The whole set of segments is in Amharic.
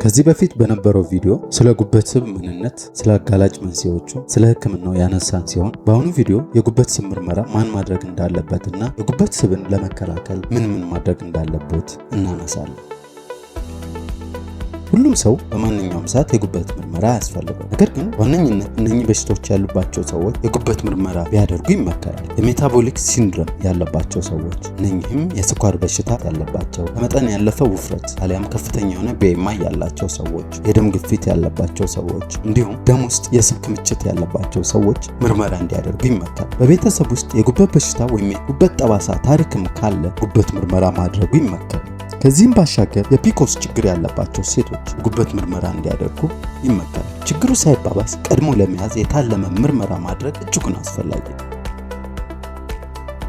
ከዚህ በፊት በነበረው ቪዲዮ ስለ ጉበት ስብ ምንነት፣ ስለ አጋላጭ መንስኤዎቹ፣ ስለ ሕክምናው ያነሳን ሲሆን በአሁኑ ቪዲዮ የጉበት ስብ ምርመራ ማን ማድረግ እንዳለበትና የጉበት ስብን ለመከላከል ምን ማድረግ እንዳለበት እናነሳለን። ሁሉም ሰው በማንኛውም ሰዓት የጉበት ምርመራ ያስፈልጋል። ነገር ግን ዋነኝነት እነኚህ በሽታዎች ያሉባቸው ሰዎች የጉበት ምርመራ ቢያደርጉ ይመከራል። የሜታቦሊክ ሲንድሮም ያለባቸው ሰዎች፣ እነኚህም የስኳር በሽታ ያለባቸው፣ ከመጠን ያለፈ ውፍረት አሊያም ከፍተኛ የሆነ BMI ያላቸው ሰዎች፣ የደም ግፊት ያለባቸው ሰዎች እንዲሁም ደም ውስጥ የስብ ክምችት ያለባቸው ሰዎች ምርመራ እንዲያደርጉ ይመከራል። በቤተሰብ ውስጥ የጉበት በሽታ ወይም የጉበት ጠባሳ ታሪክም ካለ ጉበት ምርመራ ማድረጉ ይመከራል። ከዚህም ባሻገር የፒኮስ ችግር ያለባቸው ሴቶች ጉበት ምርመራ እንዲያደርጉ ይመከራል። ችግሩ ሳይባባስ ቀድሞ ለመያዝ የታለመ ምርመራ ማድረግ እጅጉን አስፈላጊ ነው።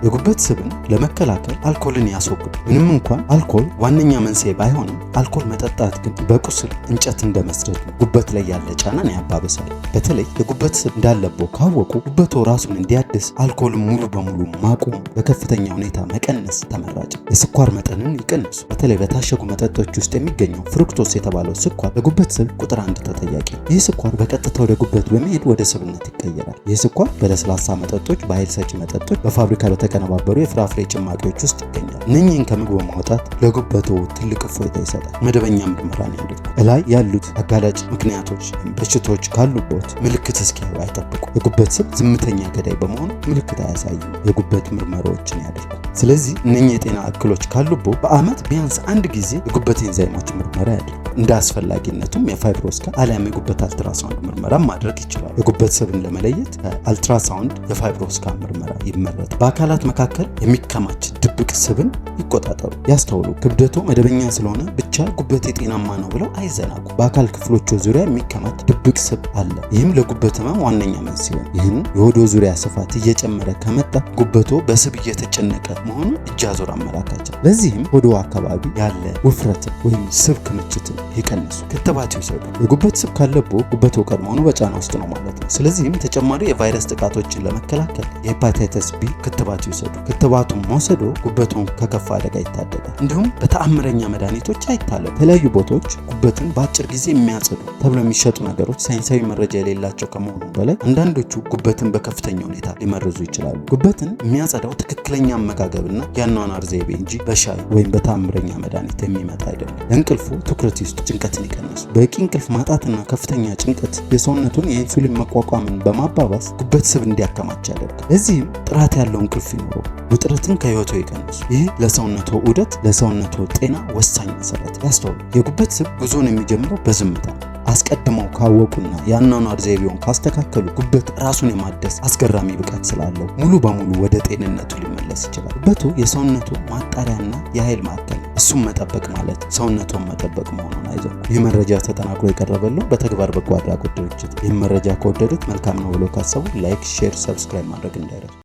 የጉበት ስብን ለመከላከል አልኮልን ያስወግዱ። ምንም እንኳን አልኮል ዋነኛ መንስኤ ባይሆንም አልኮል መጠጣት ግን በቁስል እንጨት እንደመስደድ ነው። ጉበት ላይ ያለ ጫናን ያባብሳል። በተለይ የጉበት ስብ እንዳለበው ካወቁ ጉበቶ ራሱን እንዲያድስ አልኮልን ሙሉ በሙሉ ማቆም፣ በከፍተኛ ሁኔታ መቀነስ ተመራጭ። የስኳር መጠንን ይቀንሱ። በተለይ በታሸጉ መጠጦች ውስጥ የሚገኘው ፍሩክቶስ የተባለው ስኳር ለጉበት ስብ ቁጥር 1 ተጠያቂ። ይህ ስኳር በቀጥታ ወደ ጉበት በመሄድ ወደ ስብነት ይቀየራል። ይህ ስኳር በለስላሳ መጠጦች፣ በኃይል ሰጪ መጠጦች፣ በፋብሪካ የተቀነባበሩ የፍራፍሬ ጭማቂዎች ውስጥ ይገኛል። እነኚህን ከምግብ ማውጣት ለጉበቶ ትልቅ እፎይታ ይሰጣል። መደበኛ ምርመራን ያድርጉ። እላይ ያሉት አጋላጭ ምክንያቶች በሽታዎች ካሉበት ምልክት እስኪያዩ አይጠብቁ። የጉበት ስብ ዝምተኛ ገዳይ በመሆኑ ምልክት አያሳይም። የጉበት ምርመራዎችን ያድርጉ። ስለዚህ እነኚህ የጤና እክሎች ካሉበት በአመት ቢያንስ አንድ ጊዜ የጉበት ኤንዛይሞች ምርመራ ያድርጉ። እንደ አስፈላጊነቱም የፋይብሮስካን አሊያም የጉበት አልትራሳውንድ ምርመራ ማድረግ ይችላል። የጉበት ስብን ለመለየት አልትራሳውንድ የፋይብሮስካን ምርመራ ይመረጣል። በአካላት መካከል የሚከማች ድብቅ ስብን ይቆጣጠሩ። ያስተውሉ። ክብደቶ መደበኛ ስለሆነ ብቻ ጉበት ጤናማ ነው ብለው አይዘናጉ። በአካል ክፍሎቹ ዙሪያ የሚከማች ድብቅ ስብ አለ። ይህም ለጉበት ህመም ዋነኛ መንስኤ ነው። ይህን የሆዶ ዙሪያ ስፋት እየጨመረ ከመጣ ጉበቶ በስብ እየተጨነቀ መሆኑ እጅ አዙር አመላካች። ለዚህም ሆዶ አካባቢ ያለ ውፍረትን ወይም ስብ ክምችትን ይቀንሱ። ክትባት ይውሰዱ። የጉበት ስብ ካለብዎ ጉበቶ ቀድሞውኑ በጫና ውስጥ ነው ማለት ነው። ስለዚህም ተጨማሪ የቫይረስ ጥቃቶችን ለመከላከል የሄፓታይተስ B ክትባት ይውሰዱ። ክትባቱን መውሰዶ ጉበቱን ከከፋ አደጋ ይታደጋል። እንዲሁም በተአምረኛ መድኃኒቶች አይታለሉ። የተለያዩ ቦታዎች ጉበትን በአጭር ጊዜ የሚያጸዱ ተብሎ የሚሸጡ ነገሮች ሳይንሳዊ መረጃ የሌላቸው ከመሆኑ በላይ አንዳንዶቹ ጉበትን በከፍተኛ ሁኔታ ሊመርዙ ይችላሉ። ጉበትን የሚያጸዳው ትክክለኛ አመጋገብና የአኗኗር ዘይቤ እንጂ በሻይ ወይም በተአምረኛ መድኃኒት የሚመጣ አይደለም። ለእንቅልፉ ትኩረት ይስጡ። ጭንቀትን ይቀንሱ። በቂ እንቅልፍ ማጣትና ከፍተኛ ጭንቀት የሰውነቱን የኢንሱሊን መቋቋምን በማባባስ ጉበት ስብ እንዲያከማች ያደርጋል። ለዚህም ጥራት ያለው እንቅልፍ ይኖረው። ውጥረትን ከህይወቱ ይቀንሱ። ይህ ለሰውነቱ ዑደት፣ ለሰውነቱ ጤና ወሳኝ መሰረት። ያስተውሉ። የጉበት ስብ ጉዞን የሚጀምረው በዝምታ ነው። አስቀድመው ካወቁና የአኗኗር ዘይቤውን ካስተካከሉ ጉበት ራሱን የማደስ አስገራሚ ብቃት ስላለው ሙሉ በሙሉ ወደ ጤንነቱ ሊመለስ ይችላል። ጉበቱ የሰውነቱ ማጣሪያና የኃይል ማዕከል ነው። እሱም መጠበቅ ማለት ሰውነቱን መጠበቅ መሆኑን አይዘንጉ። ይህ መረጃ ተጠናክሮ የቀረበለው በተግባር በጎ አድራጎት ድርጅት። ይህን መረጃ ከወደዱት መልካም ነው ብለው ካሰቡ ላይክ፣ ሼር፣ ሰብስክራይብ ማድረግ እንዳይረሱ።